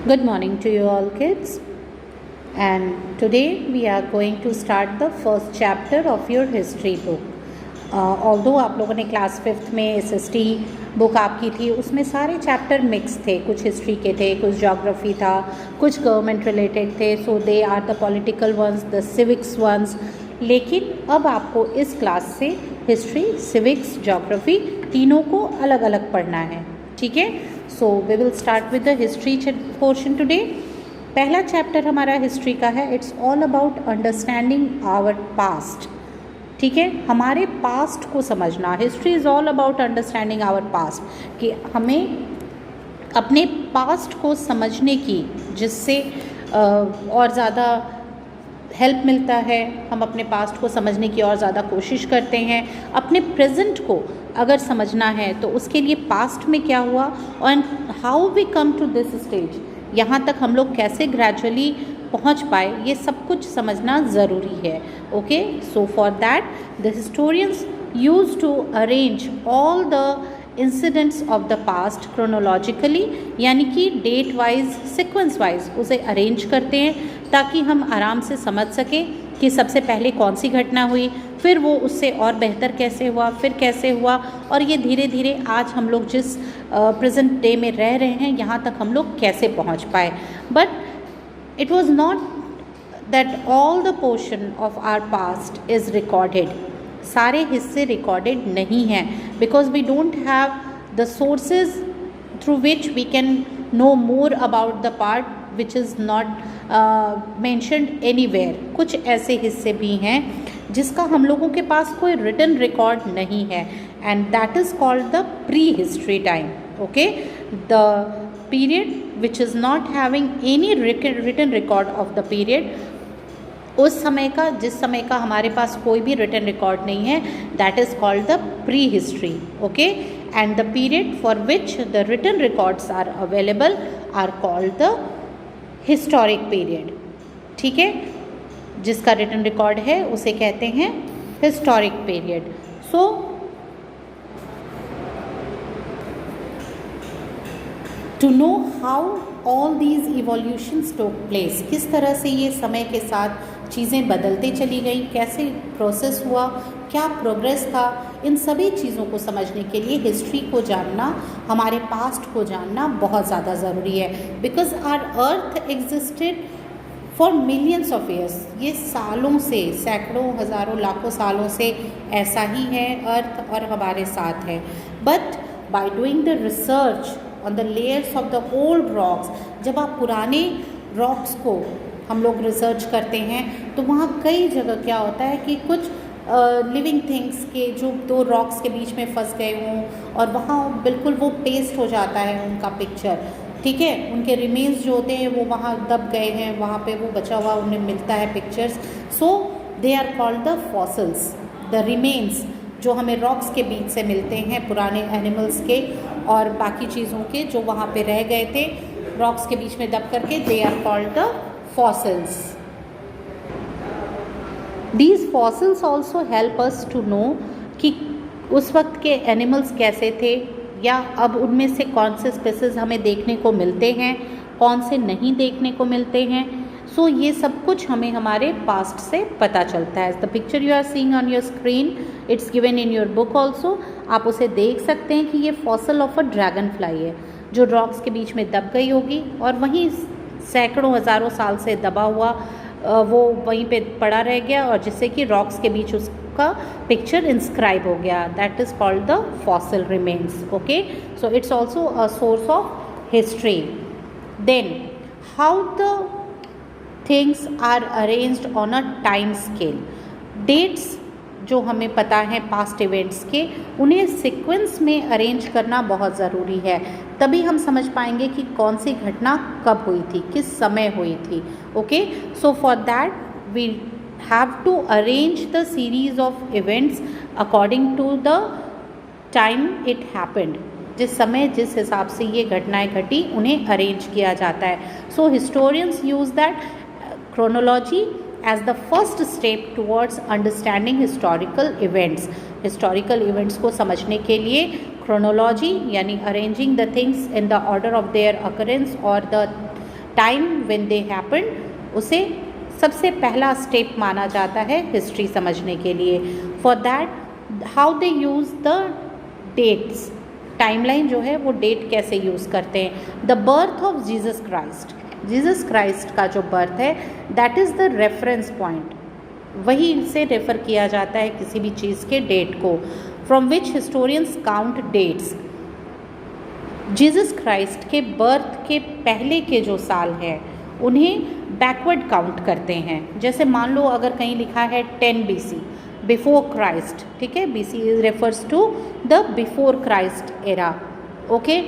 Good morning to you all, kids. And today we are going to start the first chapter of your history book. Although आप लोगों ने class 5th में SST book आपकी थी, उसमें सारे chapter mix थे, कुछ हिस्ट्री के थे, कुछ ज्योग्राफी था, कुछ गवर्नमेंट रिलेटेड थे. So they are the political ones, the civics ones. लेकिन अब आपको इस क्लास से हिस्ट्री, सिविक्स, ज्योग्राफी तीनों को अलग अलग पढ़ना है. ठीक है. So we will start with the history portion today. पहला चैप्टर हमारा हिस्ट्री का है. It's all about understanding our past. ठीक है, हमारे पास्ट को समझना. History is all about understanding our past, कि हमें अपने पास्ट को समझने की, जिससे और ज़्यादा हेल्प मिलता है. हम अपने पास्ट को समझने की और ज़्यादा कोशिश करते हैं. अपने प्रेजेंट को अगर समझना है तो उसके लिए पास्ट में क्या हुआ और how we come to this stage, यहाँ तक हम लोग कैसे ग्रेजुअली पहुँच पाए, ये सब कुछ समझना ज़रूरी है. Okay, so for that the historians use to arrange all the incidents of the past chronologically, यानी कि डेट वाइज, सीक्वेंस वाइज उसे अरेंज करते हैं ताकि हम आराम से समझ सकें कि सबसे पहले कौन सी घटना हुई, फिर वो उससे और बेहतर कैसे हुआ, फिर कैसे हुआ, और ये धीरे धीरे आज हम लोग जिस प्रेजेंट डे में रह रहे हैं यहाँ तक हम लोग कैसे पहुँच पाए. But it was not that all the portion of our past is recorded. सारे हिस्से रिकॉर्डेड नहीं हैं, because we don't have the sources through which we can know more about the part which is not mentioned anywhere. कुछ ऐसे हिस्से भी हैं जिसका हम लोगों के पास कोई रिटन रिकॉर्ड नहीं है, and that is called the prehistory time. Okay, the period which is not having any written record of the period, उस समय का, जिस समय का हमारे पास कोई भी रिटन रिकॉर्ड नहीं है, that is called the prehistory. Okay, and the period for which the written records are available are called the historic period. ठीक है, जिसका रिटन रिकॉर्ड है उसे कहते हैं historic period. So to know how all these evolutions took place, किस तरह से ये समय के साथ चीज़ें बदलते चली गई, कैसे प्रोसेस हुआ, क्या प्रोग्रेस था, इन सभी चीज़ों को समझने के लिए हिस्ट्री को जानना, हमारे पास्ट को जानना बहुत ज़्यादा ज़रूरी है. Because our earth existed for millions of years. ये सालों से, सैकड़ों, हज़ारों, लाखों सालों से ऐसा ही है अर्थ और हमारे साथ है. But by doing the research on the layers of the old rocks, जब आप पुराने रॉक्स को हम लोग रिसर्च करते हैं तो वहाँ कई जगह क्या होता है कि कुछ लिविंग थिंग्स के जो दो रॉक्स के बीच में फंस गए हों और वहाँ बिल्कुल वो पेस्ट हो जाता है उनका पिक्चर. ठीक है, उनके रिमेन्स जो होते हैं वो वहाँ दब गए हैं, वहाँ पे वो बचा हुआ उन्हें मिलता है pictures. So they are called the fossils. The remains जो हमें रॉक्स के बीच से मिलते हैं, पुराने एनिमल्स के और बाकी चीज़ों के जो वहाँ पे रह गए थे रॉक्स के बीच में दब करके, they are called the fossils. These fossils also help us to know कि उस वक्त के एनिमल्स कैसे थे, या अब उनमें से कौन से स्पेसीज हमें देखने को मिलते हैं, कौन से नहीं देखने को मिलते हैं. सो ये सब कुछ हमें हमारे पास्ट से पता चलता है. The picture you are seeing on your screen, it's given in your book also. आप उसे देख सकते हैं कि ये fossil of a dragonfly है जो रॉक्स के बीच में दब गई होगी और वहीं सैकड़ों हज़ारों साल से दबा हुआ वो वहीं पे पड़ा रह गया, और जिससे कि रॉक्स के बीच उसका पिक्चर इंस्क्राइब हो गया. That is called the fossil remains. Okay, so it's also a source of history. Then how the things are arranged on a time scale. Dates जो हमें पता है पास्ट इवेंट्स के, उन्हें सीक्वेंस में अरेंज करना बहुत ज़रूरी है. तभी हम समझ पाएंगे कि कौन सी घटना कब हुई थी, किस समय हुई थी. Okay, so for that we have to arrange the series of events according to the time it happened. जिस समय, जिस हिसाब से ये घटनाएं घटी, उन्हें अरेंज किया जाता है. So historians use that chronology as the first step towards understanding historical events. Historical events को समझने के लिए chronology यानी arranging the things in the order of their occurrence or the time when they happened, उसे सबसे पहला step माना जाता है हिस्ट्री समझने के लिए। For that how they use the dates, timeline जो है वो डेट कैसे यूज़ करते हैं। The birth of Jesus Christ, Jesus Christ का जो बर्थ है that is the reference point, वही से रेफ़र किया जाता है किसी भी चीज़ के डेट को। From which historians count dates, Jesus Christ के बर्थ के पहले के जो साल हैं उन्हें बैकवर्ड काउंट करते हैं। जैसे मान लो अगर कहीं लिखा है 10 BC, बिफोर क्राइस्ट, ठीक है, BC refers to the before Christ era, okay.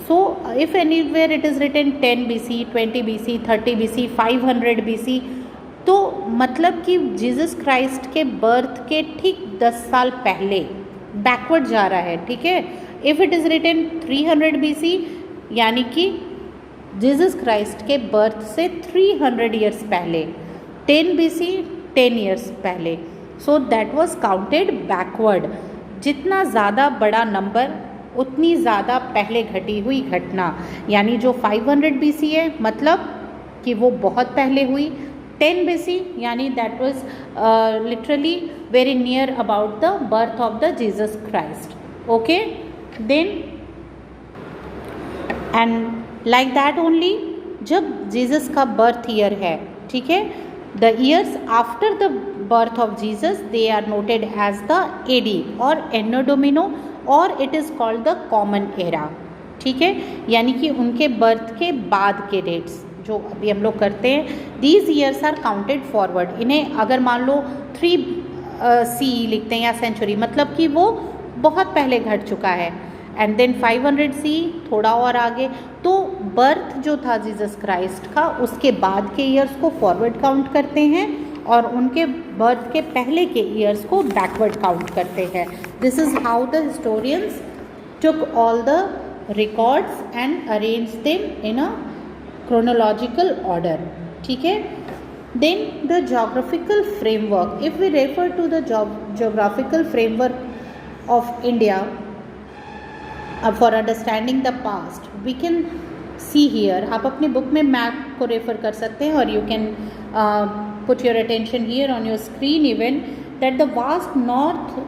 So if anywhere it is written 10 BC, 20 BC, 30 BC, 500 BC, तो मतलब कि जीसस क्राइस्ट के बर्थ के ठीक 10 साल पहले बैकवर्ड जा रहा है, ठीक है। If it is written 300 BC, यानी कि जीसस क्राइस्ट के बर्थ से 300 ईयर्स पहले, 10 BC 10 ईयर्स पहले, so that was counted backward. जितना ज़्यादा बड़ा नंबर उतनी ज़्यादा पहले घटी हुई घटना, यानी जो 500 BC है मतलब कि वो बहुत पहले हुई, 10 BC यानी that was literally very near about the birth of the Jesus Christ, okay. Then and like that only, जब जीसस का बर्थ ईयर है, ठीक है, the years after the birth of Jesus they are noted as the AD और Anno Domini, और it is called the common era, ठीक है, यानी कि उनके बर्थ के बाद के डेट्स जो अभी हम लोग करते हैं, these years are counted forward. इन्हें अगर मान लो 3 CE लिखते हैं या सेंचुरी, मतलब कि वो बहुत पहले घट चुका है, एंड देन 500 CE थोड़ा और आगे, तो बर्थ जो था जीसस क्राइस्ट का उसके बाद के ईयर्स को फॉरवर्ड काउंट करते हैं और उनके बर्थ के पहले के ईयर्स को बैकवर्ड काउंट करते हैं। This is how the historians took all the records and arrange them in a chronological order, ठीक है। Then the geographical framework, if we refer to the geographical framework of India for understanding the past, we can see here, आप अपनी book में map को refer कर सकते हैं और you can put your attention here on your screen even, that the vast north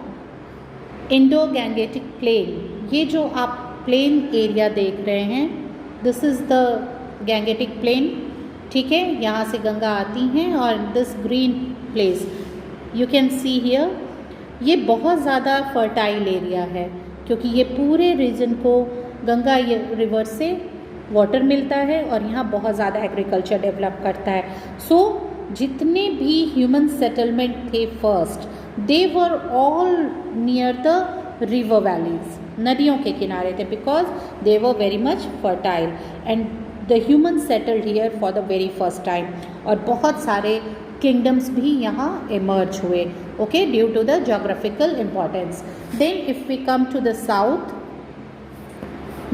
Indo-Gangetic plain, ये जो आप प्लेन एरिया देख रहे हैं, this is the Gangetic plain, ठीक है, यहाँ से गंगा आती हैं और this green place you can see here, ये बहुत ज़्यादा फर्टाइल एरिया है क्योंकि ये पूरे रीजन को गंगा रिवर से वाटर मिलता है और यहाँ बहुत ज़्यादा एग्रीकल्चर डेवलप करता है। सो जितने भी ह्यूमन सेटलमेंट थे first, they were all near the river valleys, नदियों के किनारे थे, because they were very much fertile and the human settled here for the very first time. और बहुत सारे किंगडम्स भी यहाँ इमर्ज हुए, okay, due to the geographical importance. Then if we come to the south,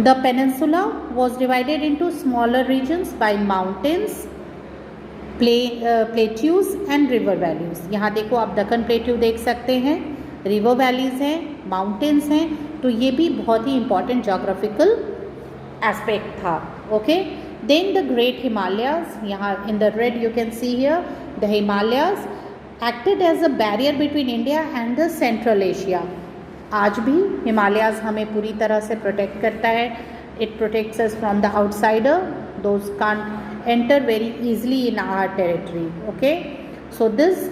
the peninsula was divided into smaller regions by mountains, plateaus and river valleys. यहाँ देखो आप Deccan plateau देख सकते हैं, रिवर वैलीज हैं, माउंटेन्स हैं, तो ये भी बहुत ही इंपॉर्टेंट जोग्राफिकल एस्पेक्ट था, okay. Then the great Himalayas, यहाँ in the red you can see here the Himalayas acted as a barrier between India and the central Asia. आज भी हिमालयाज हमें पूरी तरह से प्रोटेक्ट करता है, it protects us from the outsider, those can't enter very easily in our territory, okay. So this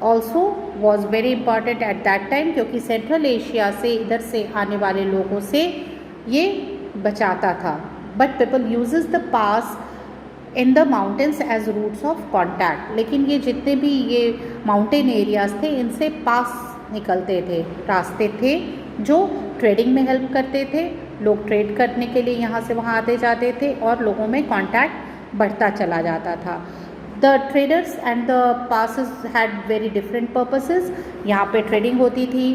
also was very important at that time, क्योंकि central Asia से इधर से आने वाले लोगों से ये बचाता था। But people uses the pass in the mountains as routes of contact, लेकिन ये जितने भी ये माउंटेन एरियाज थे इनसे पास निकलते थे, रास्ते थे जो ट्रेडिंग में हेल्प करते थे, लोग ट्रेड करने के लिए यहाँ से वहाँ आते जाते थे और लोगों में कॉन्टैक्ट बढ़ता चला जाता था। The traders and the passes had very different purposes, यहाँ पे ट्रेडिंग होती थी।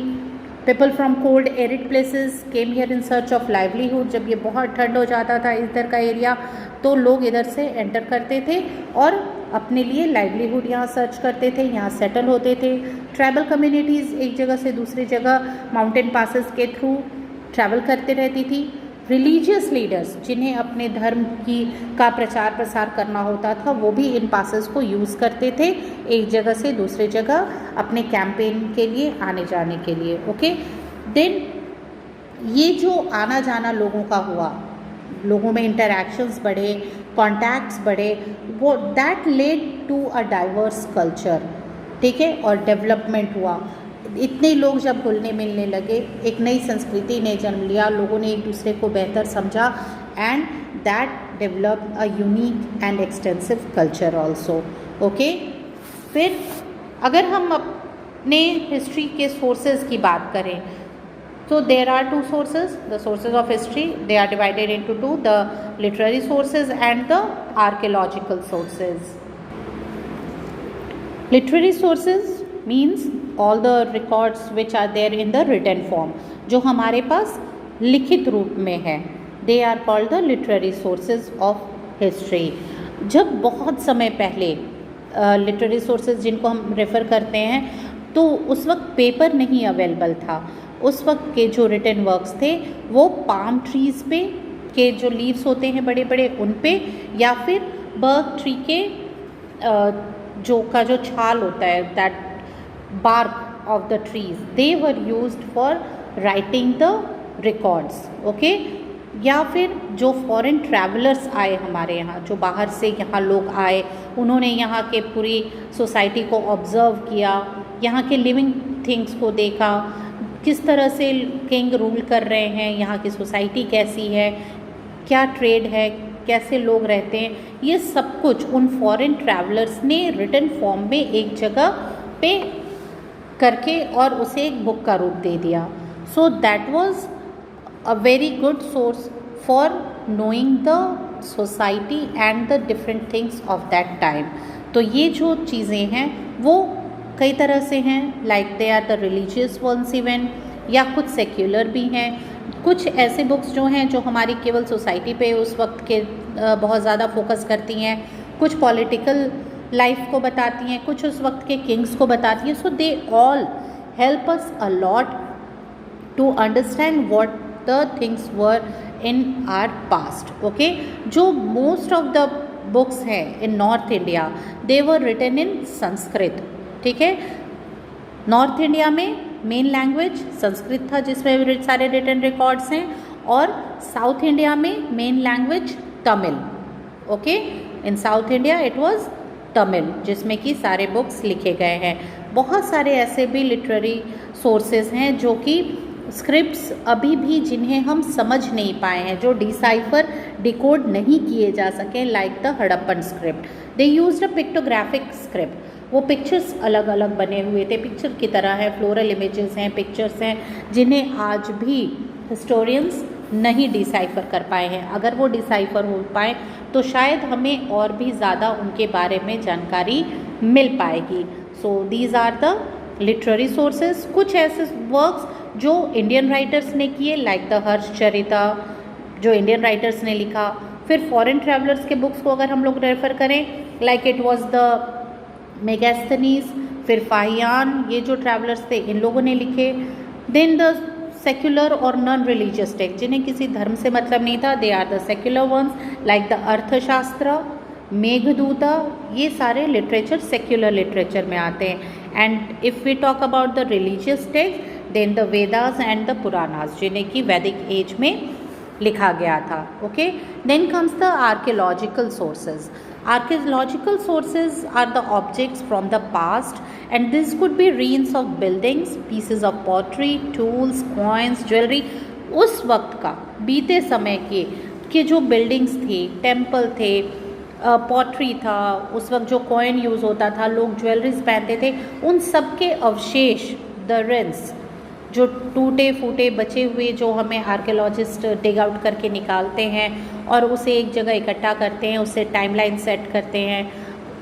People from cold arid places came here in search of livelihood, जब ये बहुत ठंड हो जाता था इधर का एरिया तो लोग इधर से एंटर करते थे और अपने लिए लाइवलीहुड यहाँ सर्च करते थे, यहाँ सेटल होते थे। ट्राइबल कम्युनिटीज़ एक जगह से दूसरी जगह माउंटेन पासेस के थ्रू ट्रैवल करते रहती थी। रिलीजियस लीडर्स जिन्हें अपने धर्म की का प्रचार प्रसार करना होता था, वो भी इन पासेस को यूज़ करते थे एक जगह से दूसरे जगह अपने कैंपेन के लिए आने जाने के लिए। ओके, देन ये जो आना जाना लोगों का हुआ, लोगों में इंटरैक्शंस बढ़े, कॉन्टैक्ट्स बढ़े, वो that led to a diverse culture, ठीक है, और डेवलपमेंट हुआ। इतने लोग जब घुलने मिलने लगे, एक नई संस्कृति ने जन्म लिया, लोगों ने एक दूसरे को बेहतर समझा, and that developed a unique and extensive culture also. Okay, फिर अगर हम अपने हिस्ट्री के सोर्सेज की बात करें तो there are two sources, the sources of history, they are divided into two, the literary sources and the archaeological sources. Literary sources means all the records which are there in the written form, जो हमारे पास लिखित रूप में है, they are called the literary sources of history. जब बहुत समय पहले literary sources जिनको हम रेफ़र करते हैं, तो उस वक्त पेपर नहीं अवेलेबल था। उस वक्त के जो रिटन वर्क्स थे वो पाम ट्रीज़ पे के जो लीव्स होते हैं बड़े बड़े, उन पे, या फिर बर्क ट्री के जो छाल होता है, that bark of the trees, they were used for writing the records. Okay, या फिर जो फॉरेन ट्रैवलर्स आए हमारे यहाँ, जो बाहर से यहाँ लोग आए, उन्होंने यहाँ के पूरी सोसाइटी को ऑब्ज़र्व किया, यहाँ के लिविंग थिंग्स को देखा, किस तरह से किंग रूल कर रहे हैं, यहाँ की सोसाइटी कैसी है, क्या ट्रेड है, कैसे लोग रहते हैं, ये सब कुछ उन फॉरेन ट्रैवलर्स ने रिटन फॉर्म में एक जगह पे करके और उसे एक बुक का रूप दे दिया. So that was a very good source for knowing the society and the different things of that time. तो ये जो चीज़ें हैं वो कई तरह से हैं, like they are the religious ones even, या कुछ सेक्युलर भी हैं. कुछ ऐसे बुक्स जो हैं जो हमारी केवल सोसाइटी पे उस वक्त के बहुत ज़्यादा फोकस करती हैं, कुछ पॉलिटिकल लाइफ को बताती हैं, कुछ उस वक्त के किंग्स को बताती हैं. So they all help us a lot to understand what the things were in our past. Okay, जो मोस्ट ऑफ द बुक्स हैं in north India they were written in Sanskrit. ठीक है, नॉर्थ इंडिया में main language Sanskrit था जिसमें सारे written records हैं, और साउथ इंडिया में main language Tamil. Okay, in south India it was Tamil जिसमें कि सारे बुक्स लिखे गए हैं. बहुत सारे ऐसे भी लिटरेरी सोर्सेज हैं जो कि स्क्रिप्ट्स अभी भी जिन्हें हम समझ नहीं पाए हैं, जो डिसाइफर डिकोड नहीं किए जा सके, like the Harappan script. They used a pictographic script. वो पिक्चर्स अलग अलग बने हुए थे, पिक्चर की तरह है, फ्लोरल इमेजेस हैं, पिक्चर्स हैं, जिन्हें आज भी हिस्टोरियंस नहीं डिसाइफर कर पाए हैं. अगर वो डिसाइफर हो पाए तो शायद हमें और भी ज़्यादा उनके बारे में जानकारी मिल पाएगी. So these are the literary sources. कुछ ऐसे वर्क्स जो इंडियन राइटर्स ने किए, लाइक द हर्षचरिता जो इंडियन राइटर्स ने लिखा. फिर फॉरेन ट्रैवलर्स के बुक्स को अगर हम लोग रेफ़र करें, like it was the Megasthenes, फिर फाहियान, ये जो ट्रैवलर्स थे इन लोगों ने लिखे. देन द सेक्युलर और नॉन रिलीजियस टेक्स्ट जिन्हें किसी धर्म से मतलब नहीं था, they are the secular ones, like the Arthashastra, Meghaduta. ये सारे लिटरेचर सेक्युलर लिटरेचर में आते हैं. And if we talk about the religious text, then the Vedas and the Puranas जिन्हें कि वैदिक एज में लिखा गया था. Okay, then comes the archaeological sources. Archaeological sources are the objects from the past, and this could be ruins of buildings, pieces of pottery, tools, coins, jewelry. उस वक्त का बीते समय के जो बिल्डिंग्स थी, टेम्पल थे, पॉटरी था, उस वक्त जो कॉइन यूज़ होता था, लोग ज्वेलरीज पहनते थे, उन सब के अवशेष, द रिंस, जो टूटे फूटे बचे हुए जो हमें आर्कियोलॉजिस्ट डिग आउट करके निकालते हैं और उसे एक जगह इकट्ठा करते हैं, उससे टाइमलाइन सेट करते हैं,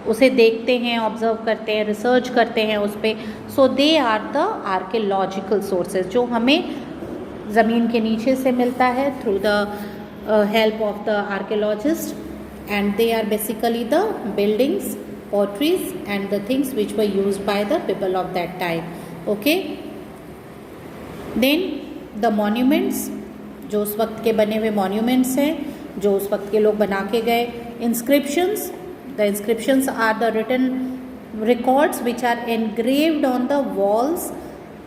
उसे देखते हैं, ऑब्जर्व करते हैं, रिसर्च करते हैं उस पर. So they are the archaeological sources जो हमें ज़मीन के नीचे से मिलता है through the help of the archaeologist. And they are basically the buildings, potteries and the things which were used by the people of that time. Okay, then the monuments जो उस वक्त के बने हुए मॉन्यूमेंट्स हैं, जो उस वक्त के लोग बना के गए। Inscriptions, the inscriptions are the written records which are engraved on the walls,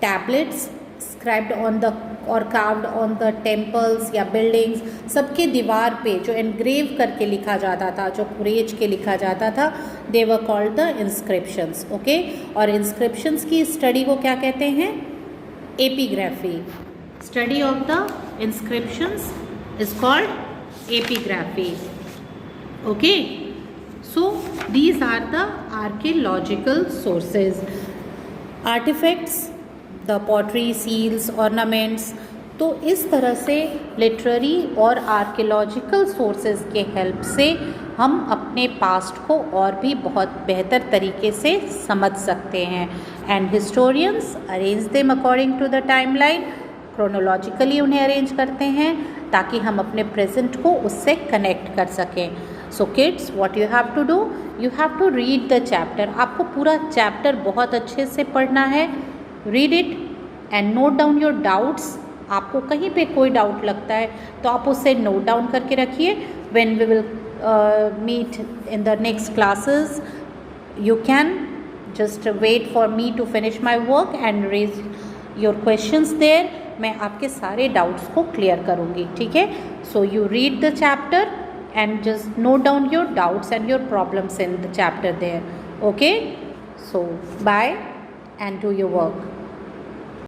tablets, scribed on the or carved on the temples या buildings, सबके दीवार पे जो engrave करके लिखा जाता था, जो रेज के लिखा जाता था, they were called the inscriptions. Okay? और inscriptions की study को क्या कहते हैं? Epigraphy. Study of the inscriptions is called epigraphy. Okay? So these are the archaeological sources. Artifacts, the pottery, seals, ornaments. तो इस तरह से लिटरेरी और आर्कियोलॉजिकल सोर्सेज के हेल्प से हम अपने पास्ट को और भी बहुत बेहतर तरीके से समझ सकते हैं। And historians arrange them according to the timeline, chronologically उन्हें अरेंज करते हैं ताकि हम अपने प्रेजेंट को उससे कनेक्ट कर सकें। So kids, what you have to do, you have to read the chapter. आपको पूरा चैप्टर बहुत अच्छे से पढ़ना है। Read it and note down your doubts. आपको कहीं पे कोई डाउट लगता है तो आप उसे नोट डाउन करके रखिए। When we will meet in the next classes, you can just wait for me to finish my work and raise your questions there. मैं आपके सारे डाउट्स को क्लियर करूँगी, ठीक है? So you read the chapter and just note down your doubts and your problems in the chapter there. Okay? So bye and do your work.